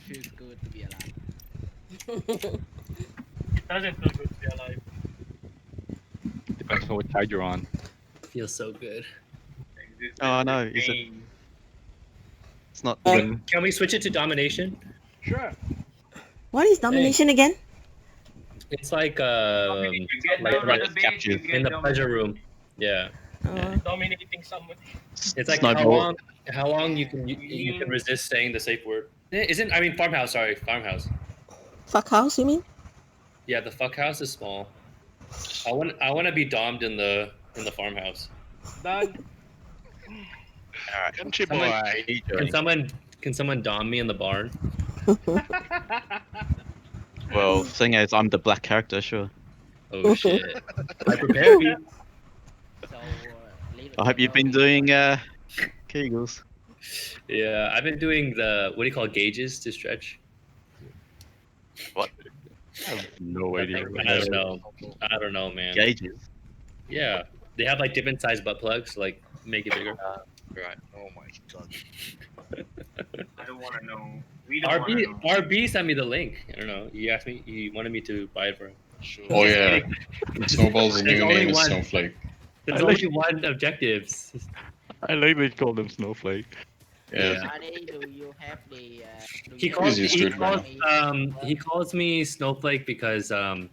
Feels good to be alive. It doesn't feel good to be alive. Depends on what side you're on. Feels so good. Oh no, is it? It's not. Can we switch it to domination? Sure. What is domination again? It's like You get like down on the beach, you in get the pleasure room. Yeah. Dominating someone. It's like Snowball. how long you can resist saying the safe word. Isn't I mean farmhouse, sorry, farmhouse. Fuck house, you mean? Yeah, the fuck house is small. I want to be domed in the farmhouse. Done. Country Someone- boy. Can someone dom me in the barn? Well, seeing as I'm the black character, sure. Oh shit. I prepared you. So, I hope you've been doing Kegels. Yeah, I've been doing the what do you call gauges to stretch? What? I have no idea. I don't know, man. Gauges. Yeah, they have like different size butt plugs, like make it bigger. Right. Oh my god. I don't want to know. We don't want to know. RB sent me the link. I don't know. He asked me. He wanted me to buy it for him. Sure. Oh yeah. Snowball's There's new only name is one. Snowflake. There's I like- only one objectives. I like they call them snowflake. Yeah. Buddy, do you have the? Do He you calls He's used to it by he calls me Snowflake because Is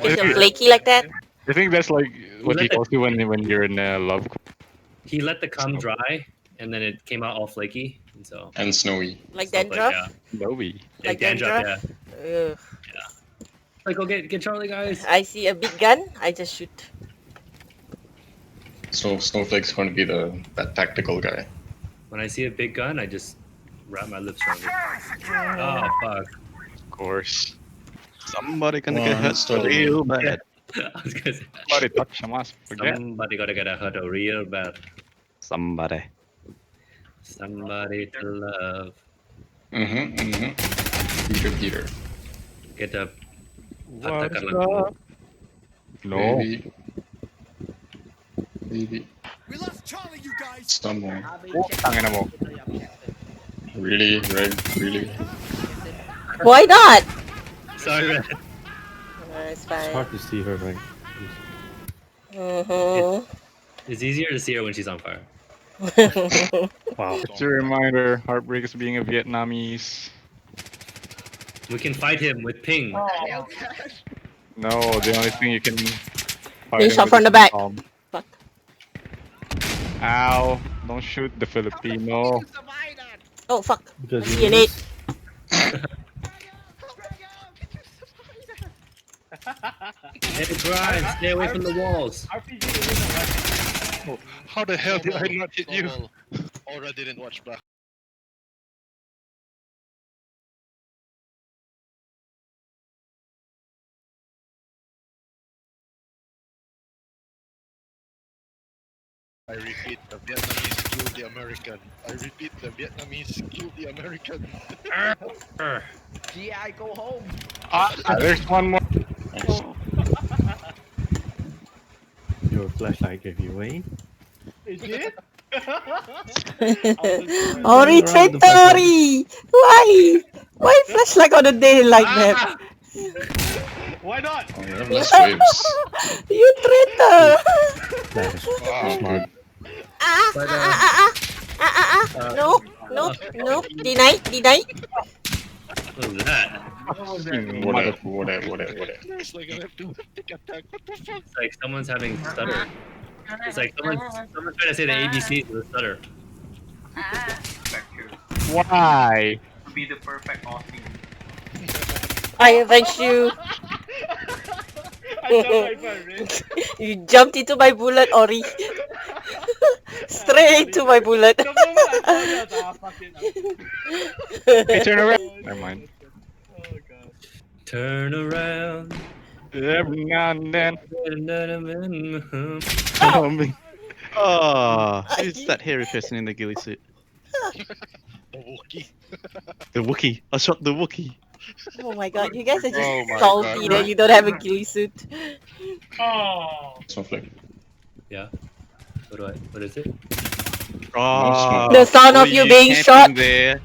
it flaky like that? I think that's like what he let the- calls you when you're in love. he let the cum dry and then it came out all flaky and so And snowy. Like Snowflake, dandruff? yeah. Novi. Like dandruff, dandruff? yeah. Ugh. Like, go get Charlie, guys. I see a big gun, I just shoot. So Snowflake's going to be that tactical guy. When I see a big gun, I just wrap my lips around it. Oh fuck! Of course. Somebody gonna Well, get hurt still- real bad. I was gonna say, Somebody touch us. Forget. somebody gotta get a hurt real bad. Somebody. Somebody to love. Peter. Get a What's Katakan- up? No. Maybe. We lost Charlie, you guys. Stumble. Tangina mo. Really, Greg? Really? Why not? Sorry, man. It's fine. to see her, right? It's easier to see her when she's on fire. Wow. It's a reminder, Heartbreak is being a Vietnamese. We can fight him with ping. No, the only thing you can fight They him shot with from is the back. palm. Fuck. Ow! Don't shoot the Filipino. Oh fuck. Because I see an 8. Hey, Grimes, stay away from the walls. RPG is Oh, how the hell did I not hit you? Or I didn't watch back. I repeat, the Vietnamese killed the American. I repeat, the Vietnamese killed the American. GI, go home. There's one more. Your flashlight gave you away. Is it? Ori traitor! Why? Why flashlight on a day like that? Why not? Oh, you have less waves. You traitor! That is Wow. smart. No, no, no. Deny. What was that? Whatever. It's like I have to take attack. What the fuck? It's like someone's having stutter. It's like someone's trying to say the ABCs with a stutter. Why? To be the perfect Aussie. I avenge you. I jumped my wrist. You jumped into my bullet, Ori. Straight into my bullet. The moment I saw that, fucking Hey, turn around. Never mind. Oh god. Turn around. Every now and then. Oh, who's that hairy person in the ghillie suit? The Wookiee. The Wookiee. I shot the Wookiee. Oh my god, you guys are just Oh my salty God. that you don't have a ghillie suit. Oh. Snowflake. Yeah. What is it? Oh, The sound of all you being camping shot. there.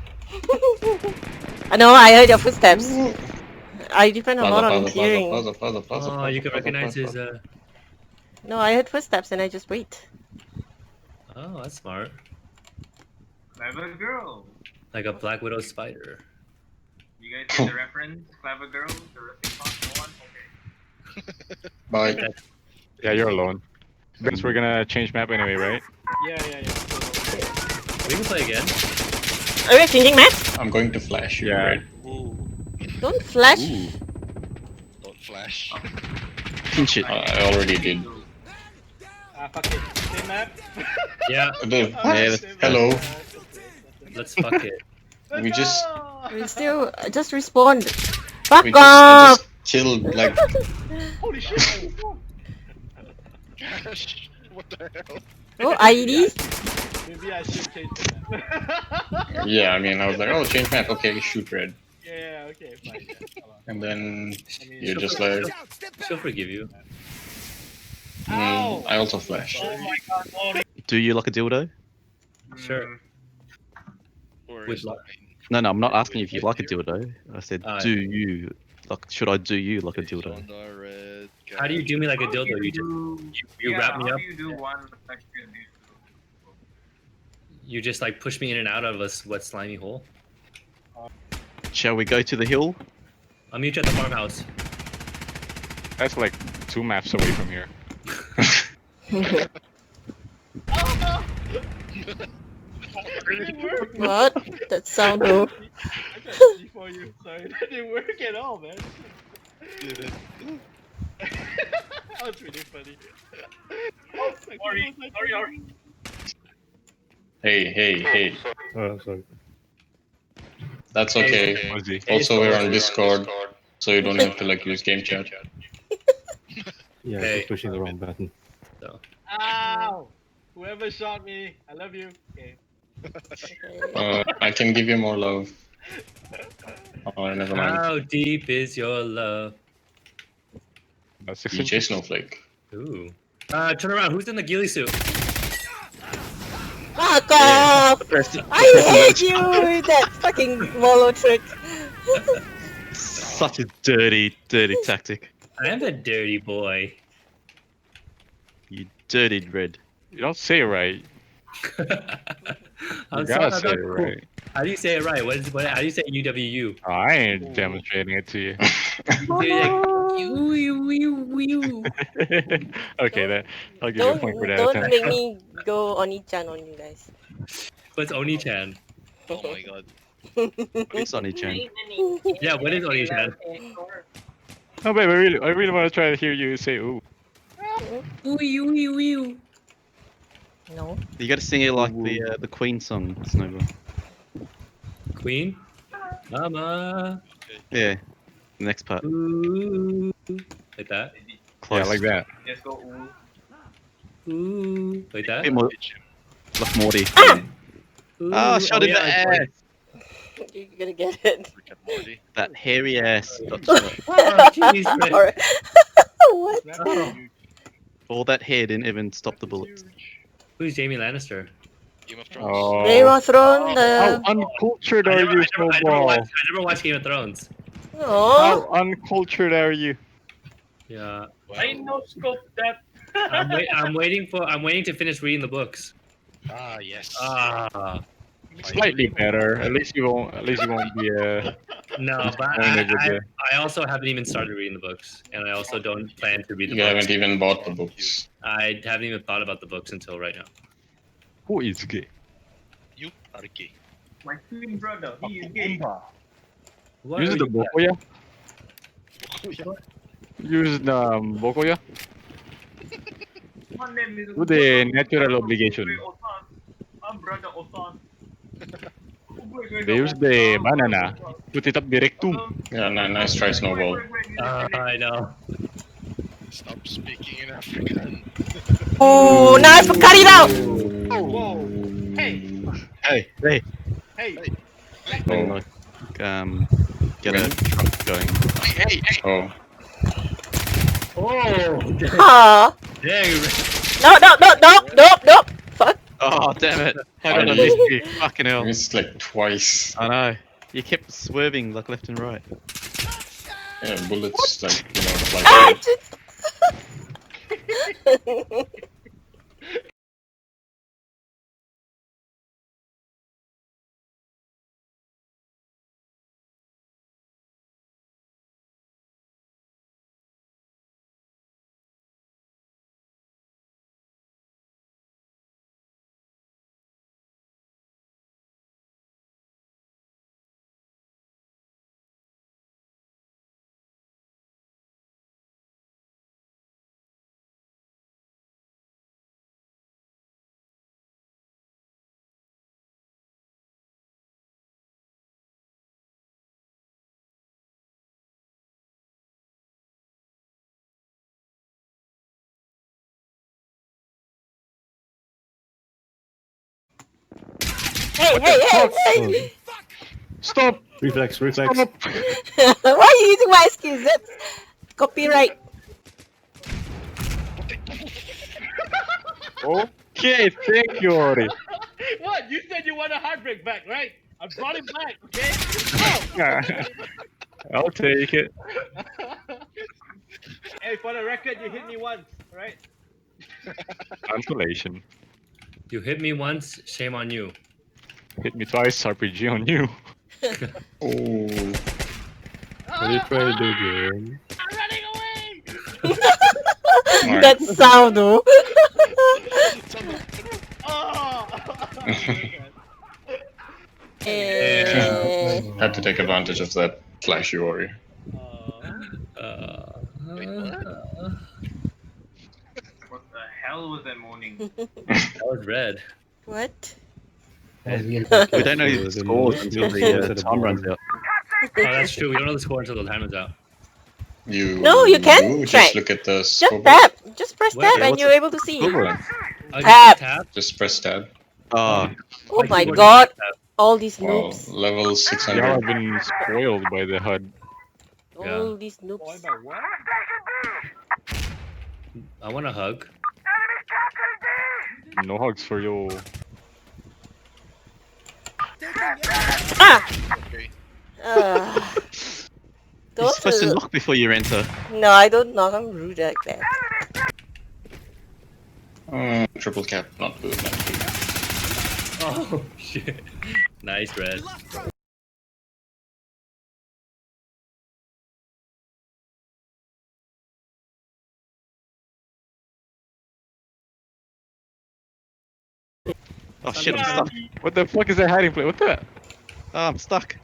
No, I heard your footsteps. I depend a lot on Plaza, hearing. Oh, you can recognize his. No, I heard footsteps and I just wait. Oh, that's smart. Clever girl. Like a Black Widow spider. You guys get the reference? Clever girl? The response one? Okay. Bye. Yeah, you're alone. Since we're gonna change map anyway, right? Yeah. We can play again. Are we changing map? I'm going to flash you, Yeah. right? Ooh, Don't flash. don't flash. Pinch it. I already did. Fuck it. Same map? Yeah, Hello. let's fuck it. We just We still just respawned. Fuck I off! just chilled like Holy shit! Gosh, what the hell? Oh, ID? Maybe I should change the map. yeah. I mean, I was like, oh, change map. Okay, shoot red. Yeah, okay, fine. Yeah. Hold on. And then I mean, you're just like, She'll forgive you. Ow! I also flash. Oh my god, Ori. Do you like a dildo? Sure. Or With is luck. No, I'm not asking if you like a dildo. I said, Ah, do you like? Should I do you like a it's dildo? on the red How do you do me like a dildo? You you wrap me how up. do you do one section? You just like push me in and out of a wet slimy hole. Shall we go to the hill? I'll meet you at the farmhouse. That's like 2 maps away from here. What? That sound. I tried to for you. Sorry, that didn't work at all, man. Did That was really funny. Oh, sorry. Hey. Oh, sorry. That's okay. Ozzy. Also, we're on Discord, so you don't have to like use game chat. Yeah, Hey. just pushing the wrong button. Ow! Whoever shot me, I love you. Okay. I can give you more love. Oh, never mind. How deep is your love? That's 6 DJ inches. Snowflake. Ooh. Turn around. Who's in the ghillie suit? Fuck off! I hate you with that fucking Molo trick. Such a dirty tactic. I am the dirty boy. You dirty red. You don't say it right. You gotta say it right. How do you say it right? How do you say UWU? Oh, I ain't demonstrating it to you. Okay, that I'll give you a point for that. Don't attempt. make me go Oni-chan on you guys. What's Oni-chan? Oh my god. It's on each end. Yeah, what is Oni-chan? No, babe, I really want to try to hear you say ooh. No. You gotta sing it like the Queen song, Snowball. Queen? Mama. Yeah. The next part. Ooh. Like that? Close. Yeah, like that. Just go ooh. Ooh. Like that? Bit more like Morty. Ooh. Oh, shot in yeah, the it's ass! like- You're gonna get it. Rick and Morty. That hairy ass. Got shot. Oh, jeez, Alright. What? Oh. All that hair didn't even stop the bullets. Who's Jamie Lannister? Game of Thrones. Oh. Game of Thrones, How the... uncultured are you, Snowball? I never watched Game of Thrones. Oh, How uncultured are you? Yeah. I no scope that. I'm waiting to finish reading the books. Ah, yes. Ah. Slightly better. At least you won't be No, but disappointed with the. I also haven't even started reading the books, and I also don't plan to read the You books. haven't even bought the books. I haven't even thought about the books until right now. Who is gay? You are gay. My twin brother, he is gay. What Use are the you- Bokoya? Use the Bokoya? My name is Do the natural obligation. I'm brother Osan. They use the banana. Put it up the rectum. Yeah, nice try, Snowball. I know. Stop speaking in African. oh, knife, cut it out! Whoa! Hey! Hey. Hey! Oh. Get a truck going. Oh. Oh, Aw. dang. No. Fuck. Oh, damn it. How did I Finally. miss you? Fucking I hell. missed like twice. I know. You kept swerving like left and right. Yeah, bullets like fly Ah! through. Hey, hey, hey, Stop! Reflex, reflex. Stop! hey! Why are you using my skills? That's copyright. Okay, thank you, Ori. What? You said you want a heartbreak back, right? I brought it back, okay? I'll take it. Hey, for the record, you hit me once, right? Cancellation. You hit me once, shame on you. Hit me twice, RPG on you. Oh. What are you trying to do, Jim? I'm running away! Alright. That sound, though. Oh! Eh. Had to take advantage of that flashy warrior. Wait, what? What the hell was that moaning? That was red. What? We don't know the scores until the time runs out. Oh, that's true. We don't know the score until the time is out. You No, you can do? track. Just look at the Just scoreboard. tap. Just press Where? tab and What's you're it? able to see. Scoreboard. Oh, Tab. Tab. Just press tab. Oh, Oh my keyboard god. doesn't have All these Wow, noobs. level Y'all 600. have been spoiled by the HUD. All these Boy, noobs. but what? tab. I want a hug. No hugs for you. Ah! Okay. you're Those supposed to are... knock before you enter. No, I don't knock. I'm rude like that. Triple cap, not good, not good. Oh shit! Nice red. Oh shit, I'm stuck. What the fuck is that hiding place? What the? Oh, I'm stuck.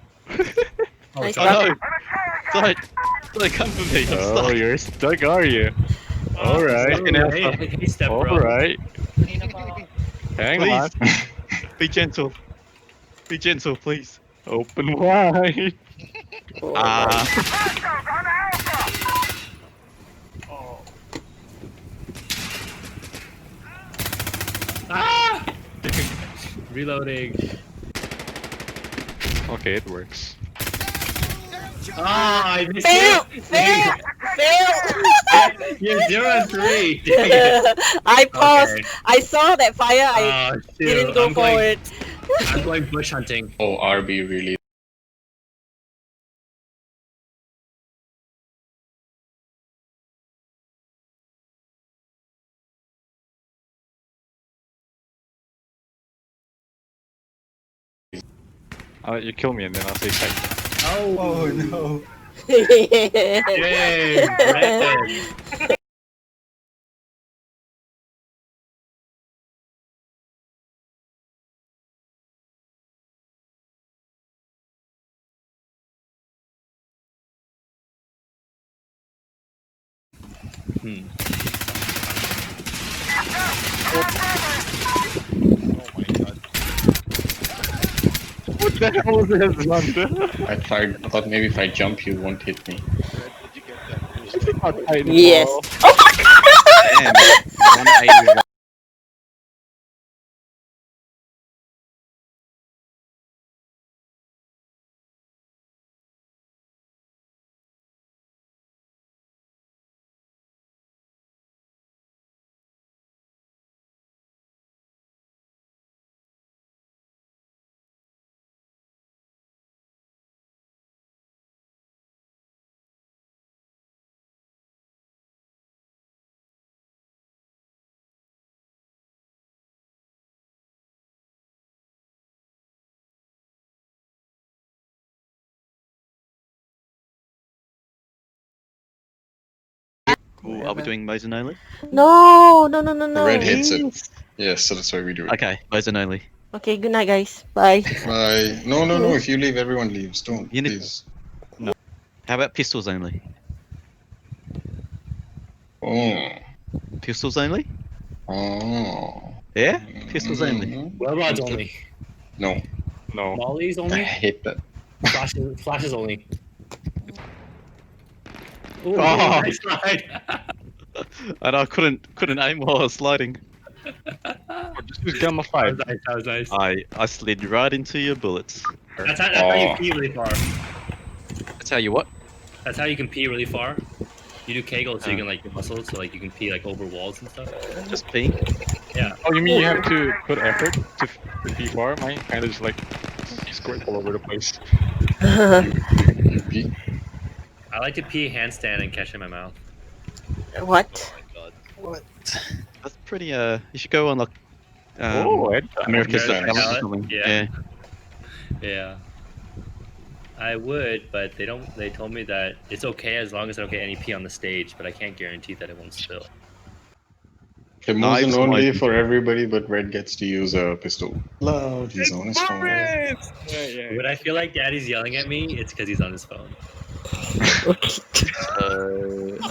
Oh, Nice sorry. Oh no! Don't come for me. I'm Oh, stuck. you're stuck, are you? Alright. Hey, step bro. Alright. Hang on. Please, be gentle. Be gentle, please. Open wide. Oh, Ah, Ah! Reloading. Okay, it works. Ah, I missed fail! it. Fail! Fail! You're 0-3. Dang it. I paused. Okay. I saw that fire. I Oh, shoot. didn't go I'm going, forward. I'm going bush hunting. Oh, RB really. I'll let you kill me and then I'll say thank you. Oh no. Yay, red. Oh my god. What the hell was that? I thought maybe if I jump, you won't hit me. Where did you get that boost? Yes. Damn. 180. Ooh, are we doing Mosin only? No, no, no, no, no. Red hates it. Yes, so that's why we do it. Okay, Mosin only. Okay, good night, guys. Bye. Bye. No, no, no. If you leave, everyone leaves. Don't, You need- please. How about pistols only? Oh. Pistols only? Oh. Yeah? Pistols only. Mhm. Whereabouts only? No. No. Molly's I only? hate that. Flashes only. Ooh, Oh. nice slide. And I couldn't aim while I was sliding. Just use Gamma That 5. was nice. That was nice. I slid right into your bullets. That's how you Oh. pee really far. That's how you what? That's how you can pee really far. You do Kegel so you can like your muscles, so like you can pee like over walls and stuff. Just peeing. Yeah. Oh, you mean you have to put effort to pee far? Mine kind of just like squirt all over the place. You pee? I like to pee handstand and catch in my mouth. What? That's pretty. You should go on like. Oh, America's American Dance. Talent? Something. Yeah. Yeah. I would, but they don't. They told me that it's okay as long as I don't get any pee on the stage, but I can't guarantee that it won't spill. Limousine Knives only might- for everybody, but Red gets to use a pistol. Loud, he's on his phone. When I feel like Daddy's yelling at me, it's because he's on his phone.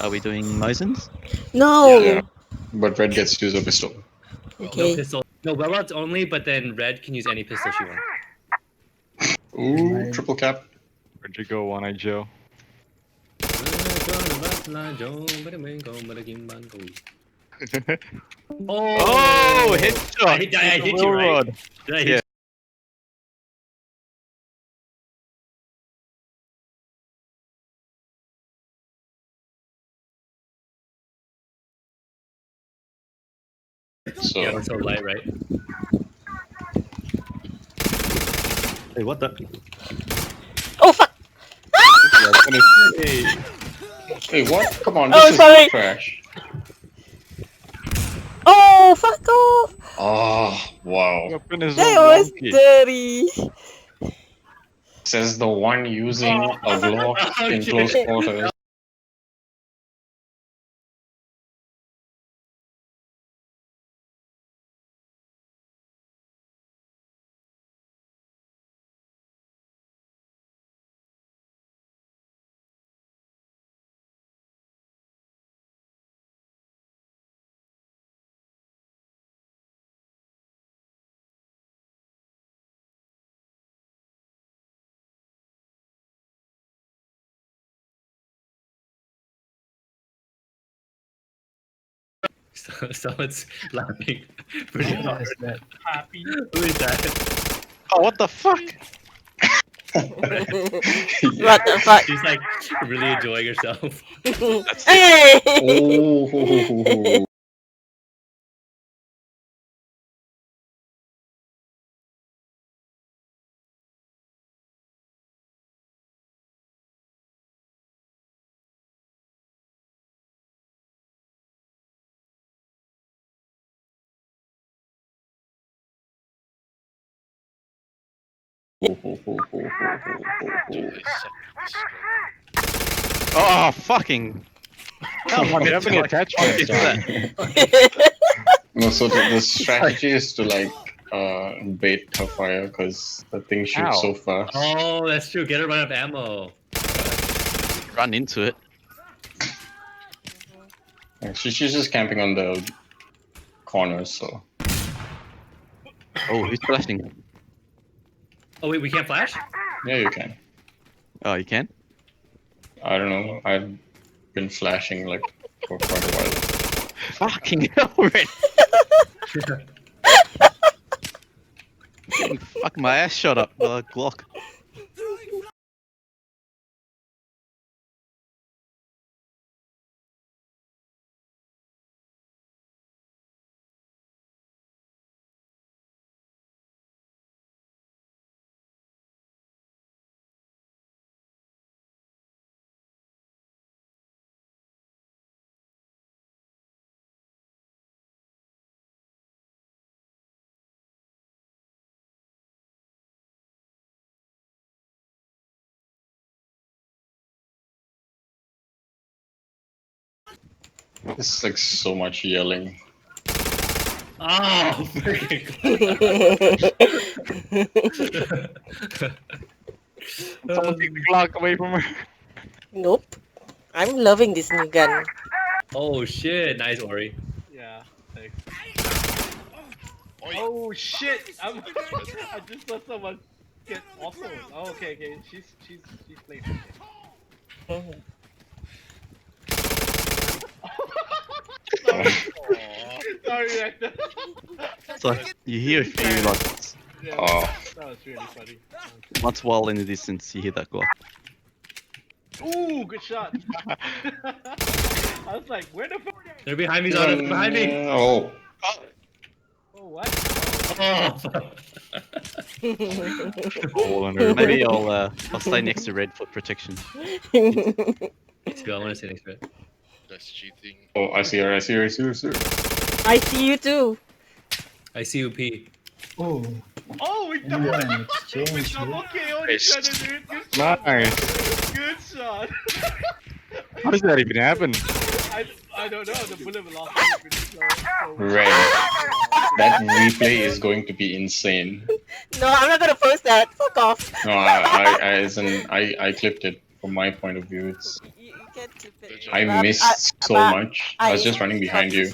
Are we doing Mosins? No. Yeah. But Red gets to use a pistol. No Okay. pistol. No, Wellrods only, but then Red can use any pistol she wants. Ooh, triple cap. Where'd you go, One-Eyed Joe? Oh, headshot! I hit you, right? Rod. Did I hit Yeah. So, Yeah, we're so light, right? Hey, what the? Oh, fuck. hey, what? Come on, Oh, this is sorry. trash. Oh, fuck off. Oh, wow. Weapon is That so was wonky. dirty. Says the one using a Glock in close quarters. Someone's laughing pretty hard. Happy. Who is that? Oh, what the fuck? What the fuck? She's like really enjoying herself. Hey. Oh. Oh, fucking. Come on, you have any attachments? No, so the strategy is to like bait her fire because the thing shoots so fast. Oh, that's true. Get her run out of ammo. Run into it. She's just camping on the corners, so. Oh, who's flashing? Oh wait, we can't flash? Yeah, you can. Oh, you can? I don't know. I've been flashing like for quite a while. Fucking hell, Red. Getting fuck my ass shot up by a Glock. This is like so much yelling. Oh, freaking. Someone take the Glock away from her. Nope. I'm loving this new gun. Oh shit! Nice, Ori. Yeah, thanks. Oh shit! I just saw someone get also. Oh, okay. She's playing. Mhm. Sorry, Rector. So you hear a few like Yeah, Oh. that was really funny. once while in the distance you hear that go. Ooh, good shot. I was like, where the fuck? They're behind me, Zana. They're behind me. Oh. Oh, what? Oh. Maybe I'll stay next to red for protection. Let's go. I want to see next bit. That's cheating. Oh, I see her. I see you too. I see you, P. Oh, we double KO each other, dude. Good shot. Nice. Good shot. How does that even happen? I don't know. The bullet lost. Red. That replay is going to be insane. No, I'm not gonna post that. Fuck off. No, I clipped it from my point of view. It's You can't clip it. I But missed so but much. I was just running behind you.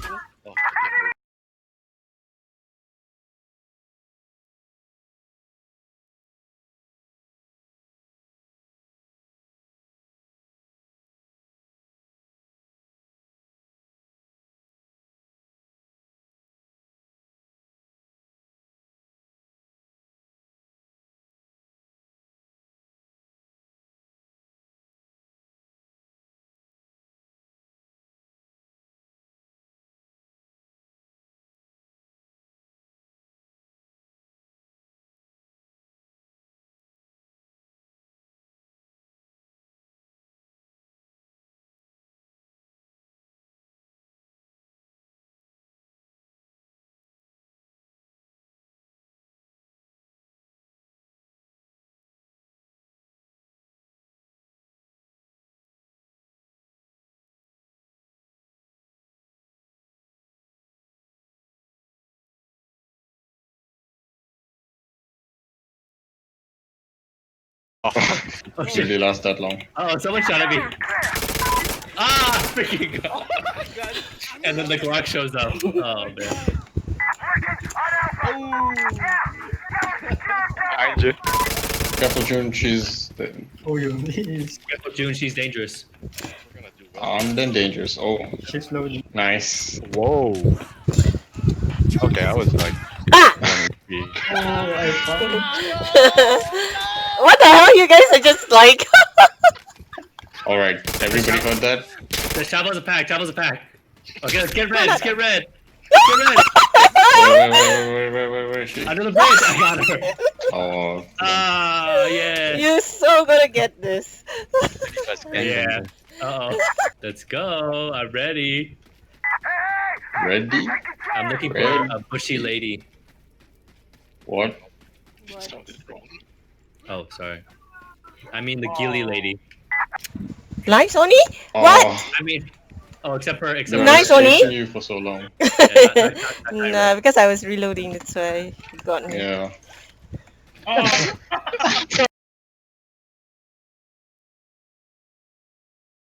Oh, Oh It shit. really last that long. Oh, someone shot at me. Ah, freaking god. And then the Glock shows up. Oh man. Behind you. Careful, June. She's Careful, June. She's dangerous. we're gonna do well. armed and dangerous. Oh, nice. Whoa. Okay, I was like. Ah! wanting What the hell? You guys are just like. All right, everybody heard that? The Chavo's a pack. Chavo's a pack. Okay, let's get red. Let's get red. Let's get red. Wait. She... Under the bridge. I got her. Oh. Ah, yeah. You're so gonna get this. Yeah. Uh oh. Let's go. I'm ready. Ready? I'm looking for Red. a bushy lady. What? It sounded wrong. Oh, sorry. I mean the ghillie lady. Nice, Oni? Oh, What? I mean, oh, except for Nice, I was Oni. chasing you for so long. Nah, because I was reloading, that's why you got me. Yeah. Oh,